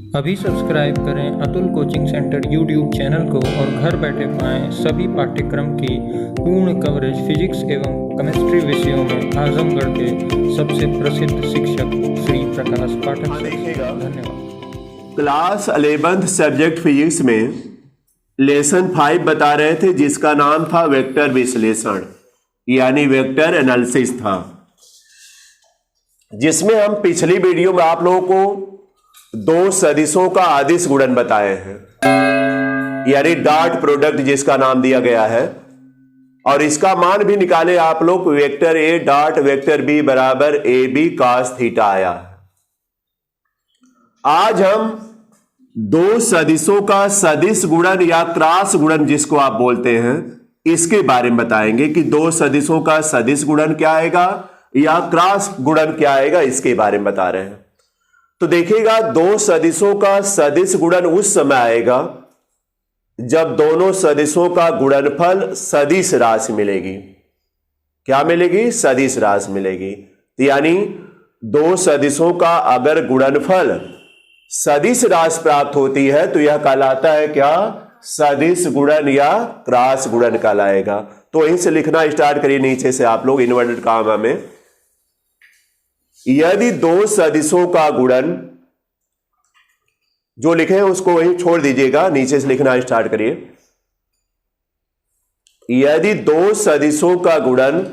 अभी सब्सक्राइब करें Atul coaching centre YouTube channel को और घर बैठे पाएं सभी पाठ्यक्रम की पूर्ण कवरेज फिजिक्स एवं केमिस्ट्री विषयों में आजमगढ़ के सबसे प्रसिद्ध शिक्षक श्री प्रकाश पाठक सर। धन्यवाद। क्लास 11th सब्जेक्ट फिजिक्स में लेसन 5 बता रहे थे जिसका नाम था वेक्टर विश्लेषण यानी वेक्टर एनालिसिस था, जिसमें हम पिछली वीडियो में आप लोगों को दो सदिशों का अदिश गुणन बताए हैं यानी डॉट प्रोडक्ट जिसका नाम दिया गया है, और इसका मान भी निकाले आप लोग। Vector A dot vector B बराबर ए बी कॉस थीटा आया। आज हम दो सदिशों का सदिश गुणन या क्रॉस गुणन जिसको आप बोलते हैं इसके बारे में बताएंगे कि दो सदिशों का सदिश गुणन क्या आएगा या क्रॉस गुणन क्या आएगा, इसके बारे में बता रहे हैं। तो देखिएगा, दो सदिशों का सदिश गुणन उस समय आएगा जब दोनों सदिशों का गुणनफल सदिश राशि मिलेगी। क्या मिलेगी? सदिश राशि मिलेगी। यानी दो सदिशों का अगर गुणनफल सदिश राशि प्राप्त होती है तो यह कहलाता है क्या? सदिश गुणन या क्रॉस गुणन कहलाएगा। तो वहीं से लिखना स्टार्ट करिए नीचे से आप लोग इन्वर्टेड कॉमा में। यदि दो सदिशों का गुणन, जो लिखे हैं उसको वहीं छोड़ दीजिएगा, नीचे से लिखना स्टार्ट करिए। यदि दो सदिशों का गुणन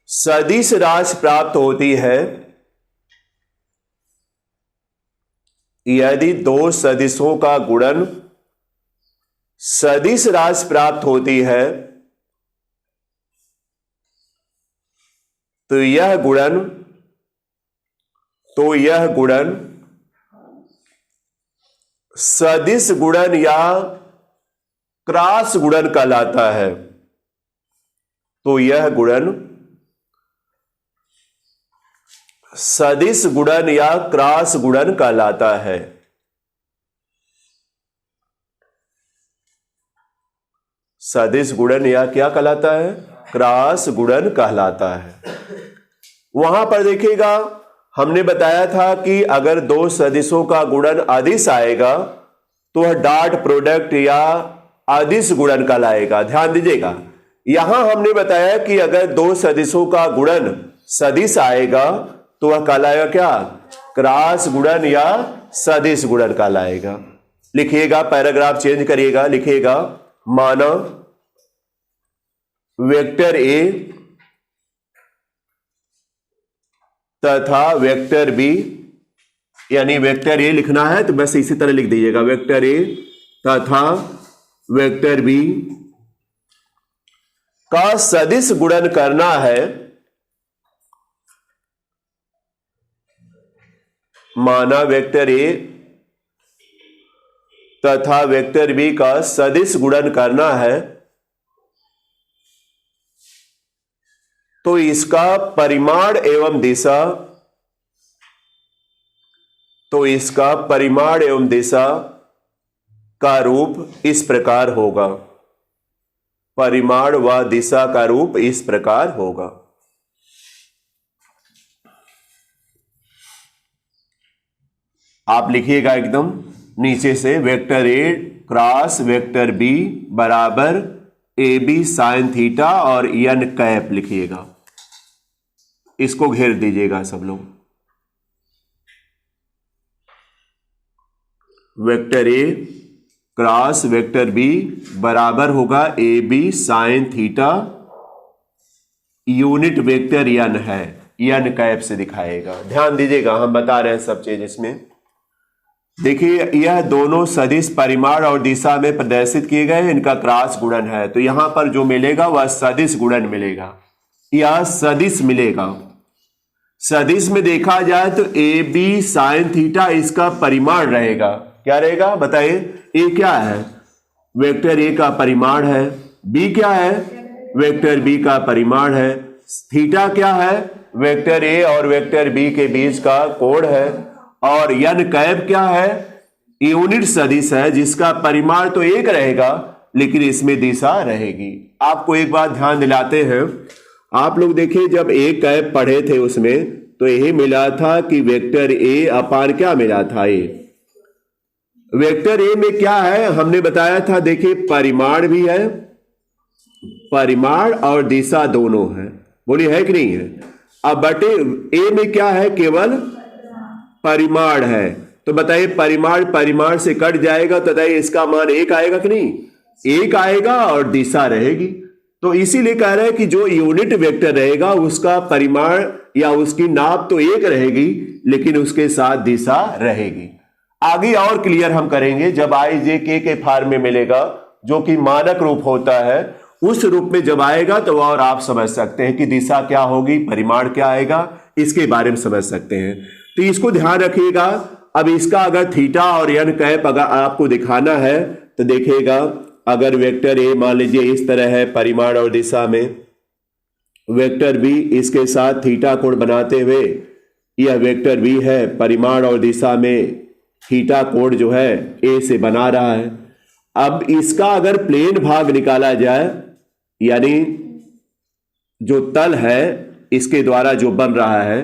सदिश राशि प्राप्त होती है, यदि दो सदिशों का गुणन सदिश राशि प्राप्त होती है तो यह गुणन सदिश गुणन या क्रॉस गुणन कहलाता है। तो यह गुणन सदिश गुणन या क्रॉस गुणन कहलाता है। सदिश गुणन या क्या कहलाता है? क्रॉस गुणन कहलाता है। वहां पर देखिएगा, हमने बताया था कि अगर दो सदिशों का गुणन अदिश आएगा तो वह डॉट प्रोडक्ट या अदिश गुणन कहलाएगा। ध्यान दीजिएगा, यहां हमने बताया कि अगर दो सदिशों का गुणन सदिश आएगा तो वह कहलाएगा क्या? क्रॉस गुणन या सदिश गुणन कहलाएगा। लिखिएगा, पैराग्राफ चेंज करिएगा, लिखिएगा माना वेक्टर ए तथा वेक्टर बी, यानी वेक्टर ए लिखना है तो बस इसी तरह लिख दीजिएगा, वेक्टर ए तथा वेक्टर बी का सदिश गुणन करना है। माना वेक्टर ए तथा वेक्टर बी का सदिश गुणन करना है तो इसका परिमाण एवं दिशा का रूप इस प्रकार होगा। परिमाण व दिशा का रूप इस प्रकार होगा। आप लिखिएगा एकदम नीचे से, vector A cross vector B बराबर ए बी साइन थीटा और एन कैप लिखिएगा। इसको घेर दीजिएगा सब लोग। Vector A cross vector B बराबर होगा A B sine theta, unit vector N है, एन कैप से दिखाएगा। ध्यान दीजिएगा, हम बता रहे हैं सब चीज इसमें। देखिए, यह दोनों सदिश परिमाण और दिशा में प्रदर्शित किए गए, इनका क्रॉस गुणन है। तो यहां पर जो मिलेगा वह सदिश गुणन मिलेगा या सदिश मिलेगा। सदिश में देखा जाए तो ए बी साइन थीटा इसका परिमाण रहेगा। क्या रहेगा बताइए? ए क्या है? वेक्टर ए का परिमाण है। बी क्या है? वेक्टर बी का परिमाण है। थीटा क्या है? वेक्टर ए और वेक्टर बी के बीच का कोण है। और एन कैप क्या है? यूनिट सदिश है जिसका परिमाण तो एक रहेगा लेकिन इसमें दिशा रहेगी। आपको एक बात ध्यान दिलाते हैं, आप लोग देखिए जब एक कैप पढ़े थे उसमें तो यही मिला था कि वेक्टर ए अपान क्या मिला था, ए। वेक्टर ए में क्या है हमने बताया था, देखिए परिमाण भी है, परिमाण और दिशा दोनों है, बोलिए है कि नहीं है। अब बटे ए में क्या है, केवल परिमाण है, तो बताइए परिमाण परिमाण से कट जाएगा तो बताइए इसका मान एक आएगा कि नहीं, एक आएगा और दिशा रहेगी। तो इसीलिए कह रहे हैं कि जो यूनिट वेक्टर रहेगा उसका परिमाण या उसकी नाप तो एक रहेगी लेकिन उसके साथ दिशा रहेगी। आगे और क्लियर हम करेंगे जब आई जे के फॉर्म में मिलेगा, जो कि मानक रूप होता है, उस रूप में जब आएगा तो और आप समझ सकते हैं कि दिशा क्या होगी, परिमाण क्या आएगा, इसके बारे में समझ सकते हैं। तो इसको ध्यान रखिएगा। अब इसका अगर थीटा और एन कैप अगर आपको दिखाना है तो देखिएगा, अगर वेक्टर ए मान लीजिए इस तरह है परिमाण और दिशा में, वेक्टर बी इसके साथ थीटा कोण बनाते हुए, यह वेक्टर बी है परिमाण और दिशा में थीटा कोण जो है ए से बना रहा है। अब इसका अगर प्लेन भाग निकाला जाए, यानी जो तल है इसके द्वारा जो बन रहा है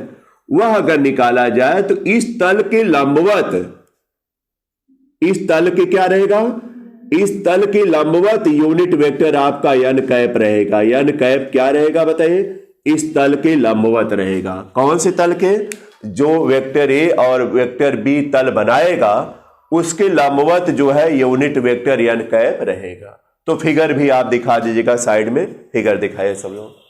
वह अगर निकाला जाए तो इस तल के लंबवत, इस तल के क्या रहेगा, इस तल के लंबवत यूनिट वेक्टर आपका एन कैप रहेगा। एन कैप क्या रहेगा बताइए, इस तल के लंबवत रहेगा। कौन से तल के, जो वेक्टर ए और वेक्टर बी तल बनाएगा उसके लंबवत जो है यूनिट वेक्टर एन कैप रहेगा। तो फिगर भी आप दिखा दीजिएगा, साइड में फिगर दिखाए सब लोग।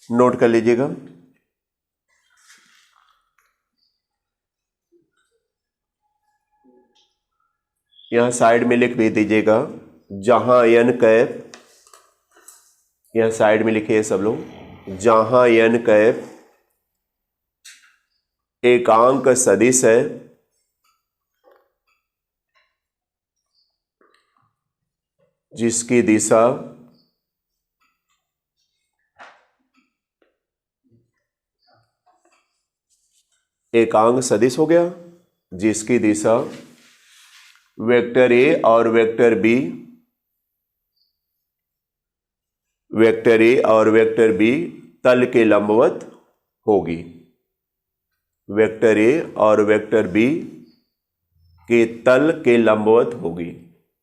नोट कर लीजिएगा। यहां साइड में लिख भी दीजिएगा, जहां एन कैप, यहां साइड में लिखिए सब लोग, जहां एन कैप एकांक सदिश है, जिसकी दिशा एकांक सदिश हो गया, जिसकी दिशा वेक्टर ए और वेक्टर बी, वेक्टर ए और वेक्टर बी तल के लंबवत होगी। वेक्टर ए और वेक्टर बी के तल के लंबवत होगी,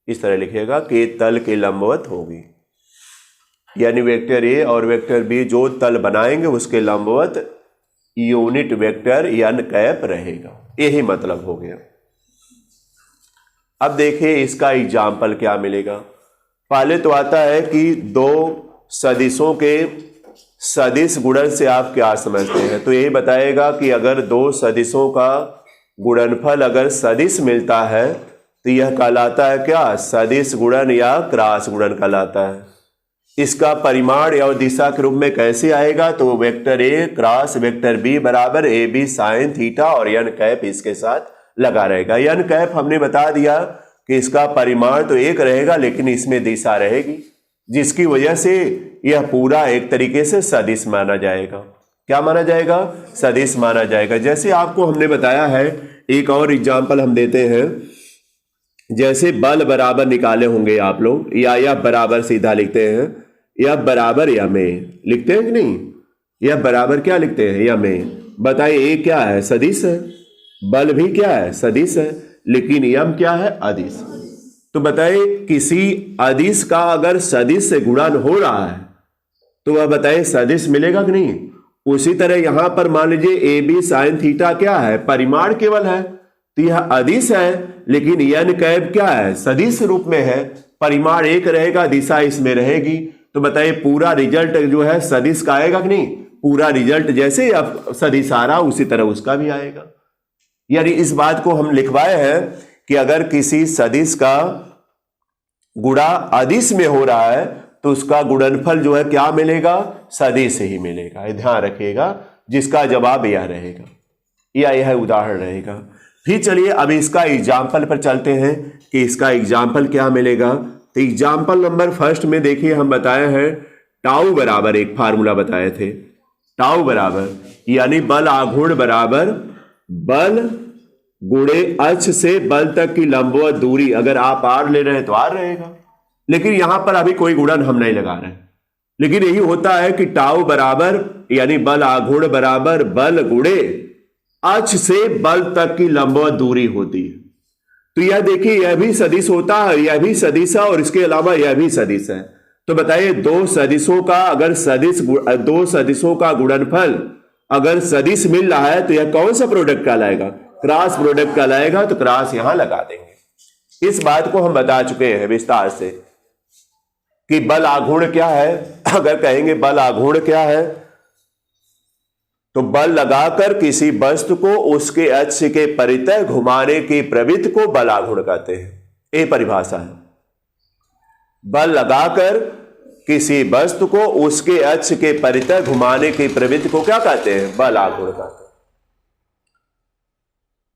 इस तरह लिखिएगा, के तल के लंबवत होगी। यानी वेक्टर ए और वेक्टर बी जो तल बनाएंगे उसके लंबवत यूनिट वेक्टर एन कैप रहेगा, यही मतलब हो गया। अब देखिए इसका एग्जाम्पल क्या मिलेगा। पहले तो आता है कि दो सदिशों के सदिश गुणन से आप क्या समझते हैं, तो यही बताएगा कि अगर दो सदिशों का गुणनफल अगर सदिश मिलता है तो यह कहलाता है क्या, सदिश गुणन या क्रॉस गुणन कहलाता है। इसका परिमाण और दिशा के रूप में कैसे आएगा, तो vector A cross vector B बराबर ए बी साइन थीटा और एन कैप इसके साथ लगा रहेगा। एन कैप हमने बता दिया कि इसका परिमाण तो एक रहेगा लेकिन इसमें दिशा रहेगी, जिसकी वजह से यह पूरा एक तरीके से सदिश माना जाएगा। क्या माना जाएगा, सदिश माना जाएगा। जैसे आपको हमने बताया है, एक और एग्जाम्पल हम देते हैं, जैसे बल बराबर निकाले होंगे आप लोग, या बराबर सीधा लिखते हैं, या बराबर या में लिखते हैं कि नहीं, या बराबर क्या लिखते हैं, या में। बताइए ये क्या है, सदिश है, बल भी क्या है, सदिश है, लेकिन यम क्या है, अदिश। तो बताइए किसी अदिश का अगर सदिश से गुणन हो रहा है तो वह बताइए सदिश मिलेगा कि नहीं। उसी तरह यहां पर मान लीजिए ए बी साइन थीटा क्या है, परिमाण केवल है, तो यह अदिश है, लेकिन एन कैप क्या है, सदिश रूप में है, परिमाण एक रहेगा, दिशा इसमें रहेगी। तो बताइए पूरा रिजल्ट जो है सदिश का आएगा कि नहीं, पूरा रिजल्ट जैसे अब सदिश आ रहा उसी तरह उसका भी आएगा। यानी इस बात को हम लिखवाए हैं कि अगर किसी सदिश का गुणा अदिश में हो रहा है तो उसका गुणनफल जो है क्या मिलेगा, सदिश ही मिलेगा। ध्यान रखिएगा, जिसका जवाब यह रहेगा, यह उदाहरण रहेगा। फिर चलिए अब इसका एग्जाम्पल पर चलते हैं कि इसका एग्जाम्पल क्या मिलेगा। तो एग्जाम्पल नंबर फर्स्ट में देखिए हम बताए हैं टाउ बराबर, एक फार्मूला बताए थे, टाउ बराबर यानी बल आघूर्ण बराबर बल गुणे अक्ष से बल तक की लंबवत दूरी। अगर आप आर ले रहे हैं तो आर रहेगा, लेकिन यहां पर अभी कोई गुणन हम नहीं लगा रहे हैं। लेकिन यही होता है कि टाउ बराबर यानी बल आघूर्ण बराबर बल गुणे अक्ष से बल तक की लंबवत दूरी होती है। तो यह देखिए यह भी सदिश होता है, यह भी सदिश है और इसके अलावा यह भी सदिश है। तो बताइए दो सदिशों का गुणनफल अगर सदिश मिल रहा है तो यह कौन सा प्रोडक्ट कहलाएगा? क्रॉस प्रोडक्ट कहलाएगा। तो क्रॉस यहां लगा देंगे। इस बात को हम बता चुके हैं विस्तार से कि बल आघूर्ण क्या है। अगर कहेंगे बल आघूर्ण क्या है तो बल लगाकर किसी वस्तु को उसके अक्ष के परितः घुमाने की प्रवृत्ति को बल आघूर्ण कहते हैं। ये परिभाषा है। बल लगाकर किसी वस्तु को उसके अक्ष के परितः घुमाने की प्रवृत्ति को क्या कहते हैं? बल आघूर्ण कहते हैं।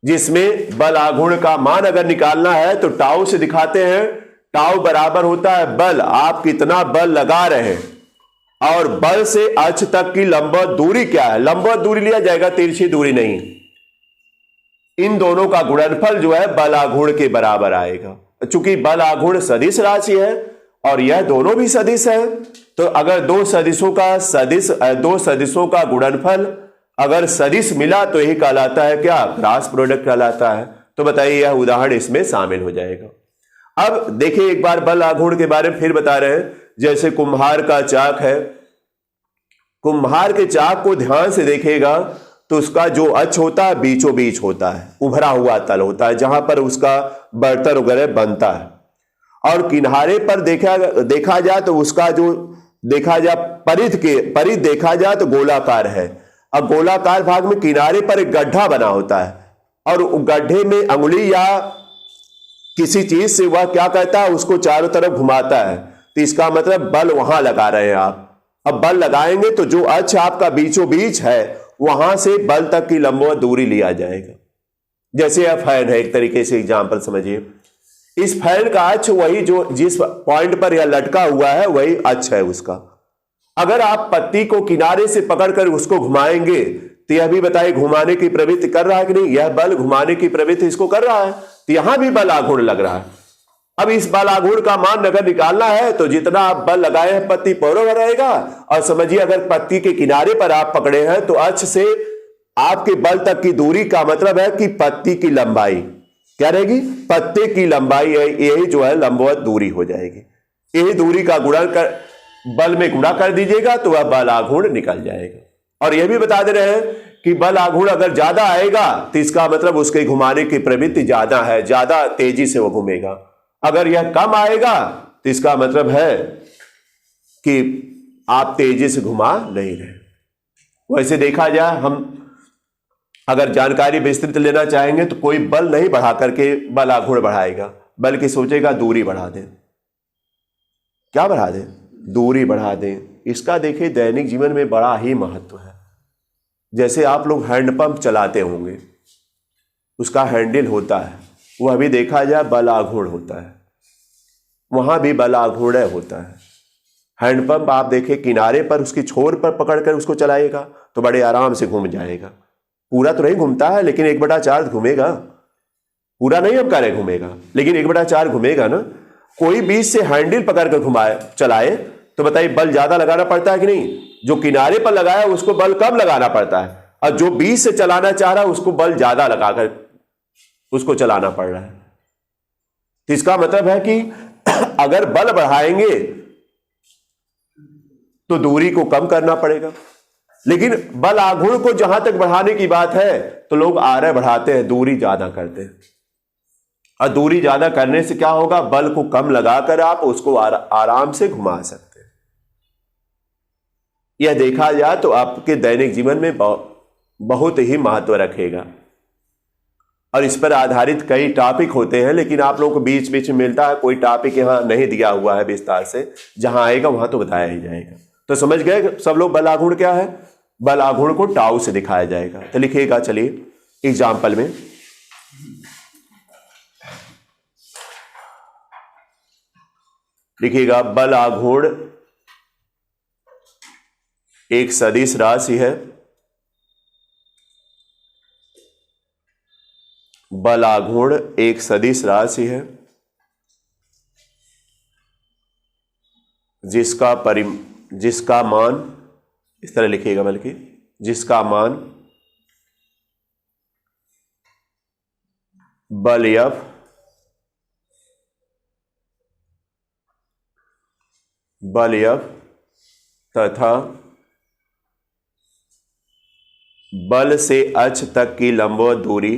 जिसमें बल आघूर्ण का मान अगर निकालना है तो टाउ से दिखाते हैं। टाउ बराबर होता है बल, आप कितना बल लगा रहे हैं, और बल से अक्ष तक की लंबवत दूरी क्या है? लंबवत दूरी लिया जाएगा, तिरछी दूरी नहीं। इन दोनों का गुणनफल जो है बल आघूर्ण के बराबर आएगा। चूंकि बल आघूर्ण सदिश राशि है और यह दोनों भी सदिश है, तो अगर दो सदिशों का गुणनफल अगर सदिश मिला तो यही कहलाता है क्या? क्रॉस प्रोडक्ट कहलाता है। तो बताइए यह उदाहरण इसमें शामिल हो जाएगा। अब देखिए एक बार बल आघूर्ण के बारे में फिर बता रहे हैं। जैसे कुम्हार का चाक है, कुम्हार के चाक को ध्यान से देखेगा तो उसका जो अक्ष होता है बीचों बीच होता है, उभरा हुआ तल होता है जहां पर उसका बर्तन वगैरह बनता है। और किनारे पर देखा जाए तो उसका जो परिध देखा जाए तो गोलाकार है। अब गोलाकार भाग में किनारे पर एक गड्ढा बना होता है और गड्ढे में अंगुली या किसी चीज से वह क्या करता है? उसको चारों तरफ घुमाता है। तो इसका मतलब बल वहां लगा रहे हैं आप। अब बल लगाएंगे तो जो अक्ष आपका बीचों बीच है वहां से बल तक की लंबवत दूरी लिया जाएगा। जैसे यह फैन है, एक तरीके से एग्जांपल समझिए। इस फैन का अक्ष वही जो जिस पॉइंट पर यह लटका हुआ है वही अक्ष है उसका। अगर आप पत्ती को किनारे से पकड़कर उसको घुमाएंगे तो यह भी बताइए घुमाने की प्रवृत्ति कर रहा है कि नहीं? यह बल घुमाने की प्रवृत्ति इसको कर रहा है, तो यहां भी बल आघूर्ण लग रहा है। अब इस बल आघूर्ण का मान अगर निकालना है तो जितना आप बल लगाए हैं पत्ती पौरों में रहेगा। और समझिए अगर पत्ती के किनारे पर आप पकड़े हैं तो अक्ष से आपके बल तक की दूरी का मतलब है कि पत्ती की लंबाई क्या रहेगी? पत्ते की लंबाई यही जो है लंबवत दूरी हो जाएगी। यही दूरी का गुणा कर बल में गुणा कर दीजिएगा तो वह बल आघूर्ण निकल जाएगा। और यह भी बता दे रहे हैं कि बल आघूर्ण अगर ज्यादा आएगा तो इसका मतलब उसके घुमाने की प्रवृत्ति ज्यादा है, ज्यादा तेजी से वो घूमेगा। अगर यह कम आएगा तो इसका मतलब है कि आप तेजी से घुमा नहीं रहे। वैसे देखा जाए हम अगर जानकारी विस्तृत लेना चाहेंगे तो कोई बल नहीं बढ़ा करके बल आघूर्ण बढ़ाएगा, बल्कि सोचेगा दूरी बढ़ा दें। क्या बढ़ा दें? दूरी बढ़ा दें। इसका देखिए दैनिक जीवन में बड़ा ही महत्व है। जैसे आप लोग हैंडपंप चलाते होंगे, उसका हैंडल होता है, वह भी देखा जाए बल आघूर्ण होता है, वहां भी बल आघूर्ण होता है। हैंडपंप आप देखें किनारे पर उसकी छोर पर पकड़कर उसको चलाएगा तो बड़े आराम से घूम जाएगा। पूरा तो नहीं घूमता है लेकिन 1/4 घूमेगा। पूरा नहीं हम कह रहे घूमेगा, लेकिन 1/4 घूमेगा ना। कोई बीच से हैंडल पकड़कर चलाए तो बताइए बल ज्यादा लगाना पड़ता है कि नहीं? जो किनारे पर लगाया उसको बल कम लगाना पड़ता है, और जो बीच से चलाना चाह रहा है उसको बल ज्यादा लगाकर उसको चलाना पड़ रहा है। तो इसका मतलब है कि अगर बल बढ़ाएंगे तो दूरी को कम करना पड़ेगा। लेकिन बल आघूर्ण को जहां तक बढ़ाने की बात है तो लोग आरे बढ़ाते हैं, दूरी ज्यादा करते हैं। और दूरी ज्यादा करने से क्या होगा? बल को कम लगाकर आप उसको आराम से घुमा सकते हैं। यह देखा जाए तो आपके दैनिक जीवन में बहुत ही महत्व रखेगा। और इस पर आधारित कई टॉपिक होते हैं, लेकिन आप लोगों को बीच बीच में मिलता है। कोई टॉपिक यहां नहीं दिया हुआ है विस्तार से, जहां आएगा वहां तो बताया ही जाएगा। तो समझ गए सब लोग बल आघूर्ण क्या है? बल आघूर्ण को टाउ से दिखाया जाएगा। तो लिखिएगा चलिए एग्जाम्पल में लिखिएगा बल आघूर्ण एक सदिश राशि है। बल आघूर्ण एक सदिश राशि है जिसका मान, इस तरह लिखिएगा, बल्कि जिसका मान बल F तथा बल से अक्ष तक की लंबवत दूरी,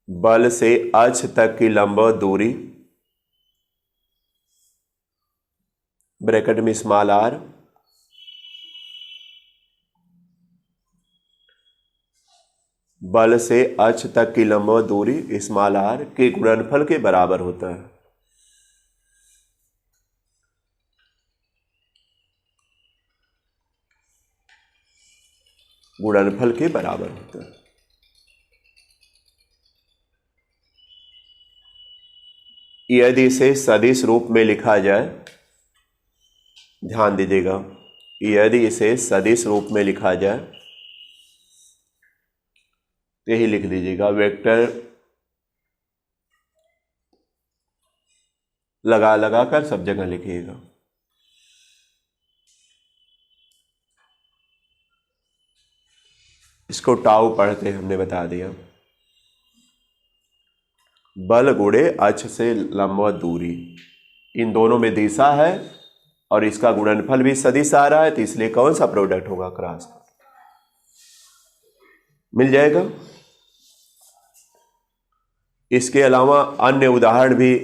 बल से अक्ष तक की लंबवत दूरी ब्रैकेट में स्मॉल r बल से अक्ष तक की लंबवत दूरी स्मॉल r के गुणनफल के बराबर होता है। गुणनफल के बराबर होता है। यदि इसे सदिश रूप में लिखा जाए, ध्यान दीजिएगा, यदि इसे सदिश रूप में लिखा जाए तो यही लिख दीजिएगा, वेक्टर लगा लगा कर सब जगह लिखिएगा। इसको टाउ पढ़ते हमने बता दिया। बल गुणे अक्ष से लंबवत दूरी, इन दोनों में दिशा है और इसका गुणनफल भी सदिश आ रहा है, तो इसलिए कौन सा प्रोडक्ट होगा? क्रॉस मिल जाएगा। इसके अलावा अन्य उदाहरण भी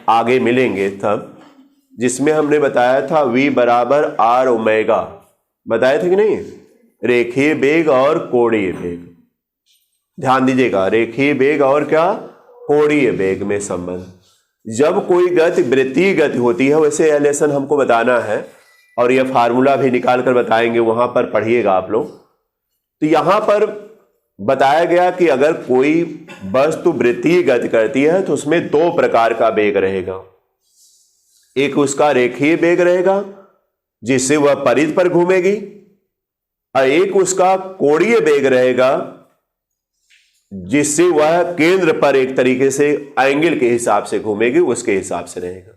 आगे मिलेंगे तब, जिसमें हमने बताया था v बराबर r ओमेगा, बताए थे कि नहीं? रेखीय वेग और कोणीय वेग, ध्यान दीजिएगा, रेखीय वेग और क्या? कोणीय वेग में संबंध। जब कोई गति वृत्तीय गति होती है, वैसे यह लेसन हमको बताना है और यह फार्मूला भी निकाल कर बताएंगे, वहां पर पढ़िएगा आप लोग। तो यहां पर बताया गया कि अगर कोई वस्तु वृत्तीय गति करती है तो उसमें दो प्रकार का वेग रहेगा। एक उसका रेखीय वेग रहेगा जिससे वह परिधि पर घूमेगी, और एक उसका कोणीय वेग रहेगा जिससे वह केंद्र पर एक तरीके से एंगल के हिसाब से घूमेगी, उसके हिसाब से रहेगा।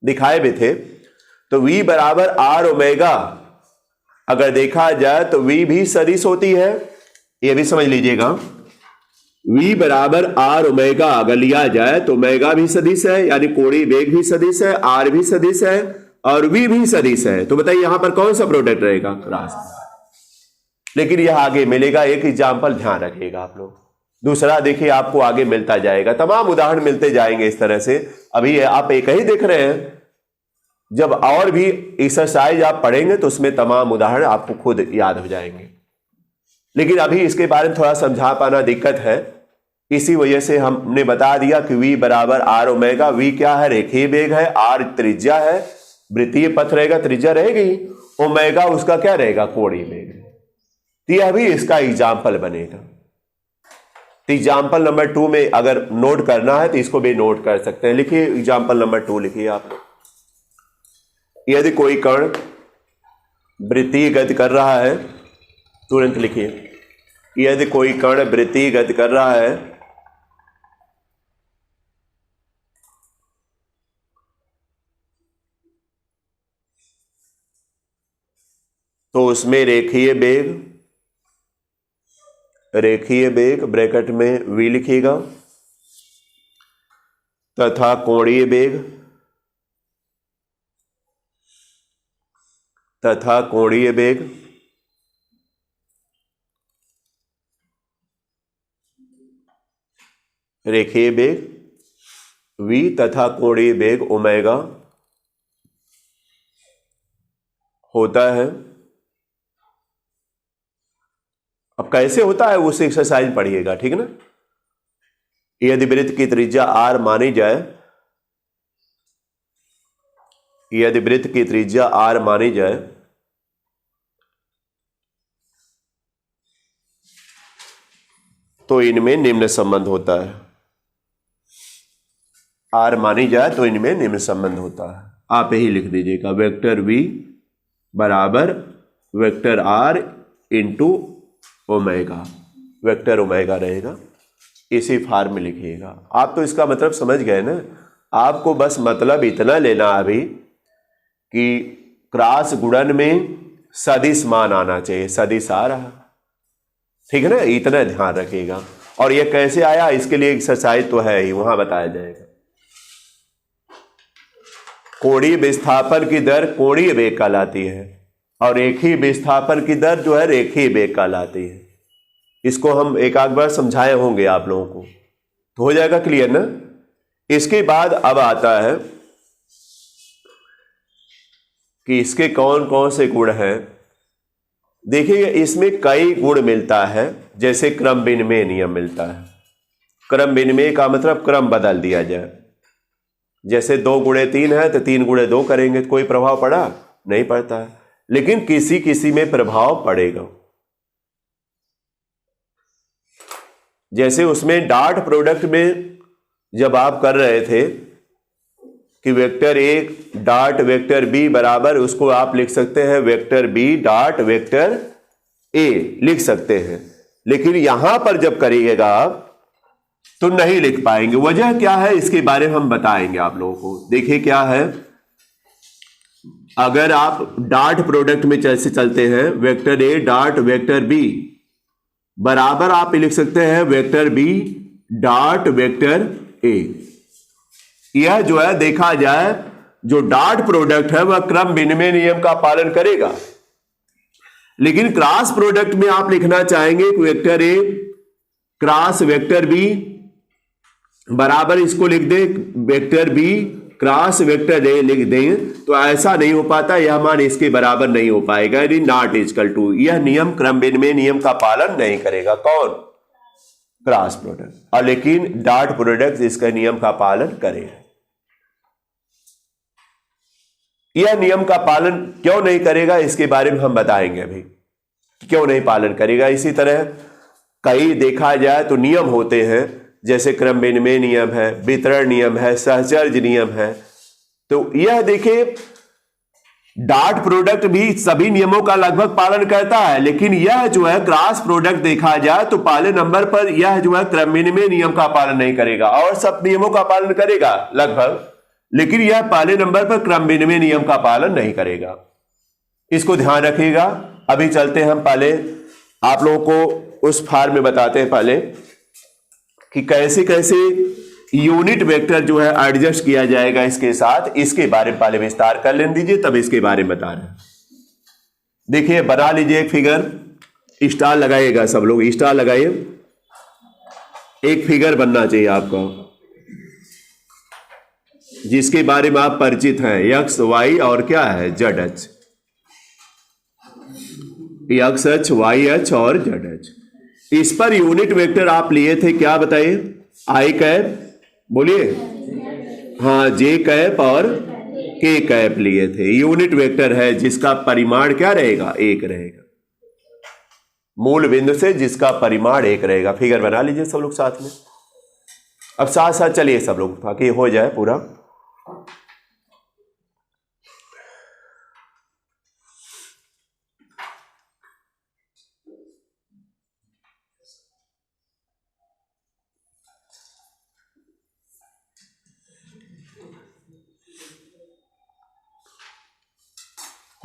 दिखाए भी थे। तो v बराबर r ओमेगा अगर देखा जाए तो v भी सदिश होती है, यह भी समझ लीजिएगा। v बराबर r ओमेगा अगर लिया जाए तो ओमेगा भी सदिश है, यानी कोणीय वेग भी सदिश है, r भी सदिश है और v भी सदिश है। तो बताइए यहां पर कौन सा प्रोडक्ट रहेगा? क्रॉस। लेकिन यह आगे मिलेगा, एक एग्जाम्पल ध्यान रखिएगा आप लोग। दूसरा देखिए आपको आगे मिलता जाएगा, तमाम उदाहरण मिलते जाएंगे इस तरह से। अभी आप एक ही देख रहे हैं, जब और भी एक्सरसाइज आप पढ़ेंगे तो उसमें तमाम उदाहरण आपको खुद याद हो जाएंगे। लेकिन अभी इसके बारे में थोड़ा समझा पाना दिक्कत है, इसी वजह से हमने बता दिया कि v बराबर r ओमेगा। v क्या है? रेखीय वेग है, r त्रिज्या है, वृत्तीय पथ रहेगा, त्रिज्या रहेगी, ओमेगा उसका क्या रहेगा? कोणीय वेग। तो यह भी इसका एग्जाम्पल बनेगा। तो एग्जाम्पल नंबर 2 में अगर नोट करना है तो इसको भी नोट कर सकते हैं। लिखिए एग्जाम्पल नंबर 2 लिखिए आप लोग। यदि कोई कण वृत्तीय गति कर रहा है, तुरंत लिखिए, यदि कोई कण वृत्तीय गति कर रहा है तो उसमें रेखीय वेग ब्रैकेट में v लिखिएगा तथा कोणीय वेग रेखीय वेग v तथा कोणीय वेग ओमेगा होता है। अब कैसे होता है उस एक्सरसाइज पढ़िएगा, ठीक है ना। यदि वृत्त की त्रिज्या r मानी जाए, यदि वृत्त की त्रिज्या r मानी जाए तो इनमें निम्न संबंध होता है। आर मानी जाए तो इनमें निम्न संबंध होता है। आप यही लिख दीजिएगा, वेक्टर v बराबर vector r into omega, vector omega रहेगा, इसी फार्म में लिखिएगा। आप तो इसका मतलब समझ गए ना। आपको बस मतलब इतना लेना अभी कि क्रॉस गुणन में सदिश मान आना चाहिए, सदिश आ रहा, ठीक है ना, इतना ध्यान रखिएगा। और ये कैसे आया इसके लिए एक्सरसाइज तो है ही, वहां बताया जाएगा। कोणीय विस्थापन की दर कोणीय वेग कहलाती है और रेखीय विस्थापन की दर जो है रेखीय वेग कहलाती है। इसको हम एक आध बार समझाए होंगे आप लोगों को, तो हो जाएगा क्लियर ना। इसके बाद अब आता है कि इसके कौन कौन से गुण हैं। देखिए इसमें कई गुण मिलता है, जैसे क्रम विनिमय नियम मिलता है। क्रम विनिमय का मतलब क्रम बदल दिया जाए, जैसे 2 गुणे 3 है तो 3 गुणे 2 करेंगे तो कोई प्रभाव पड़ा नहीं पड़ता है, लेकिन किसी किसी में प्रभाव पड़ेगा। जैसे उसमें डॉट प्रोडक्ट में जब आप कर रहे थे कि vector A dot vector B बराबर, उसको आप लिख सकते हैं vector B dot vector A लिख सकते हैं, लेकिन यहां पर जब करिएगा आप तो नहीं लिख पाएंगे। वजह क्या है इसके बारे में हम बताएंगे आप लोगों को। देखिए क्या है, अगर आप डॉट प्रोडक्ट में जैसे चलते हैं vector A dot vector B बराबर आप लिख सकते हैं vector B dot vector A. यह जो है देखा जाए जो डॉट प्रोडक्ट है वह क्रम विनिमय नियम का पालन करेगा, लेकिन क्रॉस प्रोडक्ट में आप लिखना चाहेंगे कि vector A cross vector B बराबर इसको लिख दें vector B cross vector A लिख दें, तो ऐसा नहीं हो पाता, यह मान इसके बराबर नहीं हो पाएगा, यानी नॉट इक्वल टू। यह नियम क्रम विनिमय नियम का पालन नहीं करेगा। कौन? Cross product. और लेकिन डॉट प्रोडक्ट इसका नियम का पालन करेगा। यह नियम का पालन क्यों नहीं करेगा इसके बारे में हम बताएंगे अभी, क्यों नहीं पालन करेगा। इसी तरह कई देखा जाए तो नियम होते हैं, जैसे क्रम विनिमय नियम है, वितरण नियम है, सहचर्य नियम है। तो यह देखिए डॉट प्रोडक्ट भी सभी नियमों का लगभग पालन करता है, लेकिन यह जो है क्रॉस प्रोडक्ट देखा जाए तो पहले नंबर पर यह जो है क्रम विनिमय नियम का पालन नहीं करेगा, और सब नियमों का पालन करेगा लगभग, लेकिन यह पहले नंबर पर क्रम विनिमय नियम का पालन नहीं करेगा। इसको ध्यान रखिएगा। अभी चलते हैं हम पहले आप लोगों को उस फार्म में बताते हैं पहले कि कैसे कैसे यूनिट वेक्टर जो है एडजस्ट किया जाएगा इसके साथ, इसके बारे में पहले विस्तार कर लेने दीजिए, तब इसके बारे में बता रहे हैं। देखिए बना लीजिए एक फिगर, स्टार लगाइएगा सब लोग, स्टार लगाइए। एक फिगर बनना चाहिए आपको जिसके बारे में आप परिचित हैं, एक्स वाई और क्या है Z H, X H Y H और जेड एच। इस पर यूनिट वेक्टर आप लिए थे क्या बताइए? आई कैप, बोलिए। हाँ, जे कैप और के कैप लिए थे। यूनिट वेक्टर है जिसका परिमाण क्या रहेगा? 1 रहेगा, मूल बिंदु से जिसका परिमाण 1 रहेगा। फिगर बना लीजिए सब लोग साथ में। अब साथ साथ चलिए सब लोग ताकि हो जाए पूरा।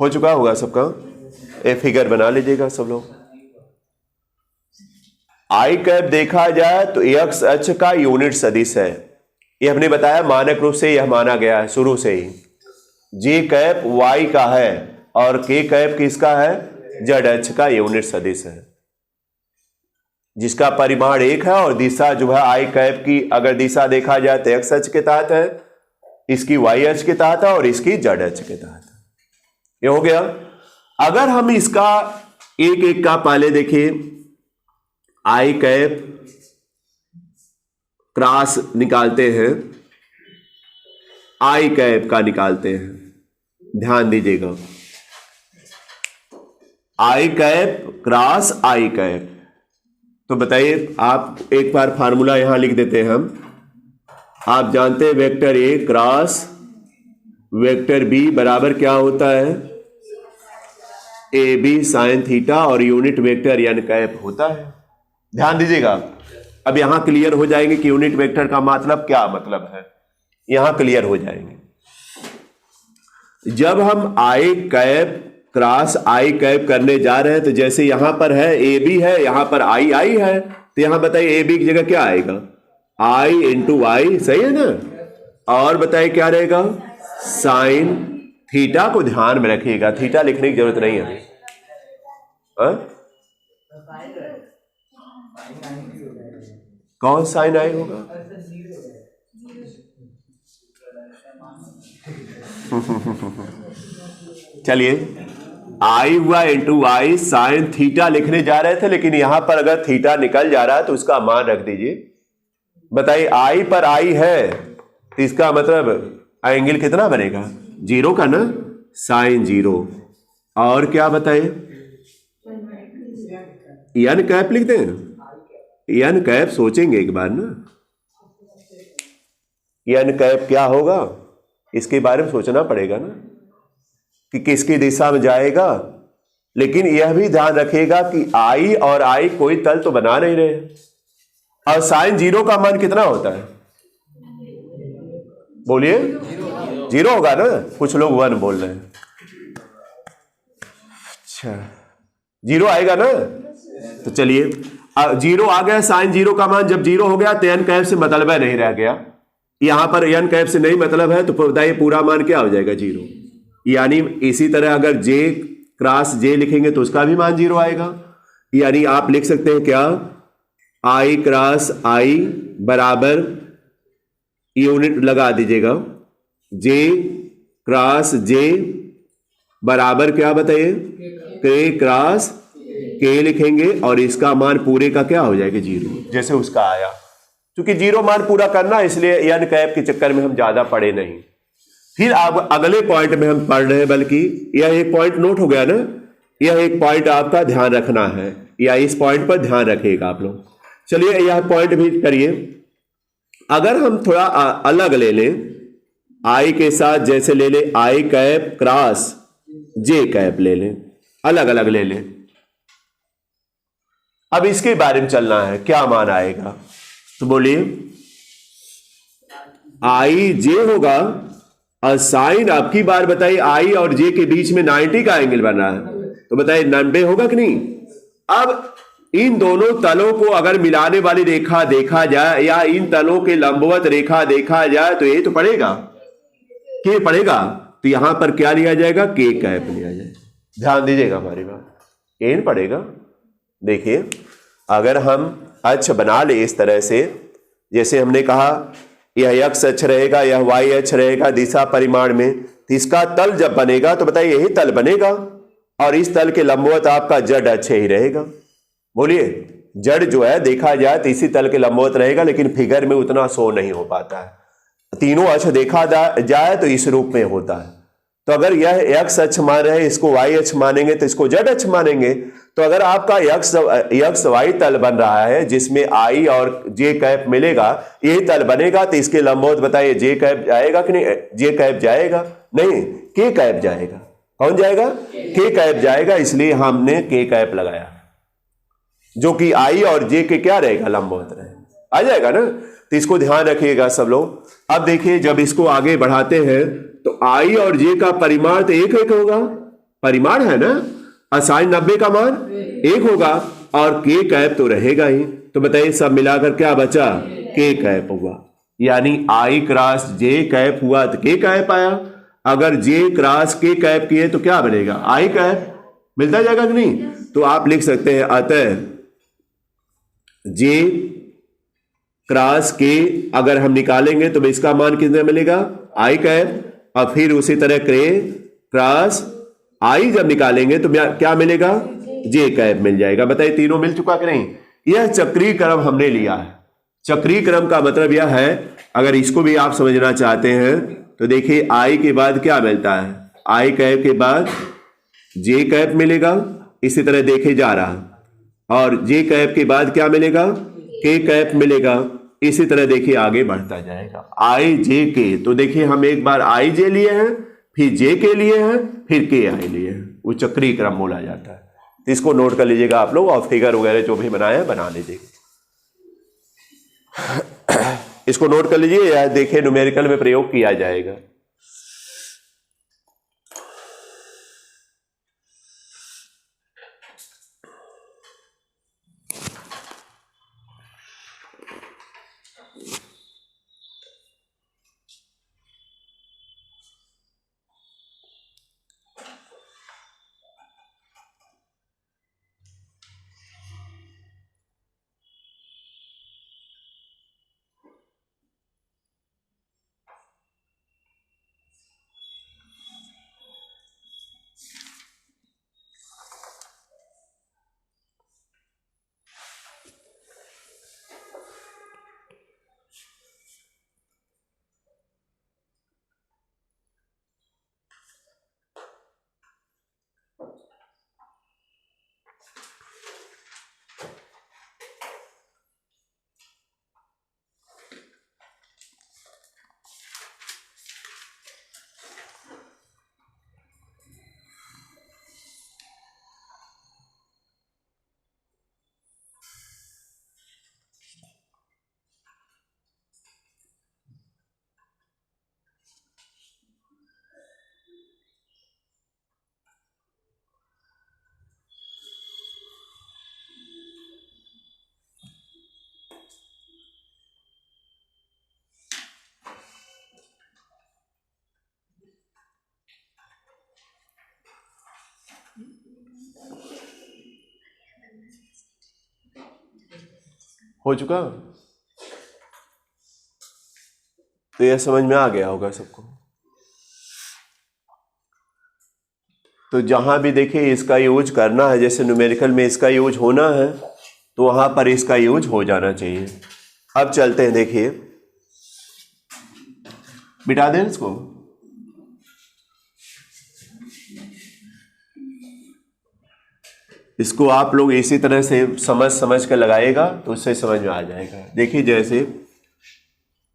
हो चुका होगा सबका? एक फिगर बना लीजिएगा सब लोग। आई कैप देखा जाए तो एक्स अक्ष का यूनिट सदिश है, यह हमने बताया, मानक रूप से यह माना गया है शुरू से ही। जे कैप वाई का है और के कैप किसका है? जेड अक्ष का यूनिट सदिश है, जिसका परिमाण 1 है और दिशा जो है आई कैप की अगर दिशा देखा जाए तो एक्स अक्ष के तहत है, इसकी वाई अक्ष के तहत है और इसकी जेड अक्ष के तहत है। ये हो गया। अगर हम इसका एक एक का पहले देखिए, आई कैप क्रॉस निकालते हैं, आई कैप का निकालते हैं, ध्यान दीजिएगा। आई कैप क्रॉस आई कैप, तो बताइए आप, एक बार फार्मूला यहां लिख देते हैं हम आप जानते हैं vector A cross vector B बराबर क्या होता है, ए बी साइन थीटा, और यूनिट वेक्टर एन कैप होता है। ध्यान दीजिएगा, अब यहां क्लियर हो जाएंगे कि यूनिट वेक्टर का मतलब क्या मतलब है, यहां क्लियर हो जाएंगे। जब हम आई कैप क्रॉस आई कैप करने जा रहे हैं तो जैसे यहां पर है ए बी है, यहां पर आई आई है, तो यहां बताइए ए बी की जगह क्या आएगा, आई इंटू आई, सही है ना। और बताइए क्या रहेगा, साइन थीटा को ध्यान में रखिएगा, थीटा लिखने की जरूरत नहीं है। कौन साइन आई होगा, चलिए आई हुआ इंटू आई साइन थीटा लिखने जा रहे थे, लेकिन यहां पर अगर थीटा निकल जा रहा है तो उसका मान रख दीजिए। बताइए आई पर आई है तो इसका मतलब एंगल कितना बनेगा, 0 का ना, साइन 0। और क्या बताइए, एन कैप लिख दें, एन कैप सोचेंगे एक बार ना, एन कैप क्या होगा इसके बारे में सोचना पड़ेगा ना कि किसकी दिशा में जाएगा। लेकिन यह भी ध्यान रखिएगा कि आई और आई कोई तल तो बना नहीं रहे, और साइन 0 का मान कितना होता है, बोलिए 0 होगा ना, कुछ लोग 1 बोल रहे हैं। अच्छा 0 आएगा ना, तो चलिए 0 आ गया, साइन 0 का मान जब 0 हो गया तो एन कैप से मतलब नहीं रह गया, यहां पर एन कैप से नहीं मतलब है, तो बताइए पूरा मान क्या हो जाएगा, 0। यानी इसी तरह अगर जे क्रॉस जे लिखेंगे तो उसका भी मान 0 आएगा। यानी आप लिख सकते हैं क्या, आई क्रॉस आई बराबर, यूनिट लगा दीजिएगा, जे क्रॉस जे बराबर क्या बताइए, के क्रॉस के लिखेंगे, और इसका मान पूरे का क्या हो जाएगा, 0, जैसे उसका आया। क्योंकि 0 मान पूरा करना, इसलिए एन कैप के चक्कर में हम ज्यादा पढ़े नहीं। फिर अब अगले पॉइंट में हम पढ़ रहे हैं, बल्कि यह एक पॉइंट नोट हो गया ना, यह एक पॉइंट आपका ध्यान रखना है, या इस पॉइंट पर ध्यान रखिएगा आप लोग। चलिए यह पॉइंट भी करिए। अगर हम थोड़ा अलग ले लें, आई के साथ जैसे ले लें आई कैप क्रॉस जे कैप ले लें, अलग अलग ले लें। अब इसके बारे में चलना है, क्या मान आएगा, तो बोलिए आई जे होगा, और साइन आपकी बार बताइए आई और जे के बीच में 90 का एंगल बन रहा है, तो बताइए 90 होगा कि नहीं। अब इन दोनों तलों को अगर मिलाने वाली रेखा देखा जाए, या इन तलों के लंबवत रेखा देखा जाए, तो ये तो पड़ेगा, के पड़ेगा, तो यहां पर क्या लिया जाएगा, के कैप लिया जाएगा। ध्यान दीजिएगा हमारी बात, एन पड़ेगा। देखिए अगर हम अक्ष बना ले इस तरह से, जैसे हमने कहा यह एक्स अक्ष रहेगा, यह वाई अक्ष रहेगा दिशा परिमाण में, तो इसका तल जब बनेगा तो बताइए यही तल बनेगा, और इस तल के लंबवत आपका जड़ अक्ष ही रहेगा। बोलिए जड़ जो है देखा जाए तो इसी तल के लंबवत रहेगा, लेकिन फिगर में उतना शो नहीं हो पाता है। तीनों अक्ष देखा जाए तो इस रूप में होता है। तो अगर यह एक्स अक्ष मान रहे हैं, इसको वाई अक्ष मानेंगे, तो इसको जेड अक्ष मानेंगे। तो अगर आपका एक्स वाई तल बन रहा है जिसमें आई और जे कैप मिलेगा, यही तल बनेगा, तो इसके लंबवत बताइए जे कैप जाएगा कि नहीं, जे कैप जाएगा नहीं, के कैप जाएगा। कौन जाएगा, के कैप जाएगा, इसलिए हमने के कैप लगाया, जो कि आई और जे के क्या रहेगा, लंबवत रहेगा, आ जाएगा ना। तो इसको ध्यान रखिएगा सब लोग। अब देखिए जब इसको आगे बढ़ाते हैं तो आई और जे का परिमाण तो एक एक होगा, परिमाण है ना, साइन 90 का मान 1 होगा, और के कैप तो रहेगा ही। तो बताइए सब मिलाकर क्या बचा, के कैप हुआ। यानी आई क्रॉस जे कैप हुआ तो के कैप आया, अगर जे क्रॉस के कैप किए तो क्या बनेगा, आई कैप। मिलता जाएगा कि नहीं। तो आप लिख सकते हैं अतः जे क्रॉस के अगर हम निकालेंगे तो इसका मान कितना मिलेगा, आई कैप, और फिर उसी तरह के क्रॉस आई जब निकालेंगे तो क्या मिलेगा, जे कैप मिल जाएगा। बताइए तीनों मिल चुका कि नहीं। यह चक्रीय क्रम हमने लिया है। चक्रीय क्रम का मतलब यह है, अगर इसको भी आप समझना चाहते हैं तो देखिए आई के बाद क्या मिलता है, आई कैप के बाद जे कैप मिलेगा, इसी तरह देखे जा रहा, और जे कैप के बाद क्या मिलेगा, के कैप मिलेगा, इसी तरह देखिए आगे बढ़ता जाएगा। आई जे के, तो देखिए हम एक बार आई जे लिए हैं, फिर जे के लिए हैं, फिर के आई लिए हैं, वो चक्रीय क्रम बोला जाता है। तो इसको नोट कर लीजिएगा आप लोग, और फिगर वगैरह जो भी बनाया बना लीजिएगा। इसको नोट कर लीजिए, यह देखिए न्यूमेरिकल में प्रयोग किया जाएगा। हो चुका, तो यह समझ में आ गया होगा सबको। तो जहां भी देखिए इसका यूज करना है, जैसे न्यूमेरिकल में इसका यूज होना है, तो वहां पर इसका यूज हो जाना चाहिए। अब चलते हैं, देखिए बिठा दें इसको। इसको आप लोग इसी तरह से समझ कर लगाएगा तो उससे समझ में आ जाएगा। देखिए जैसे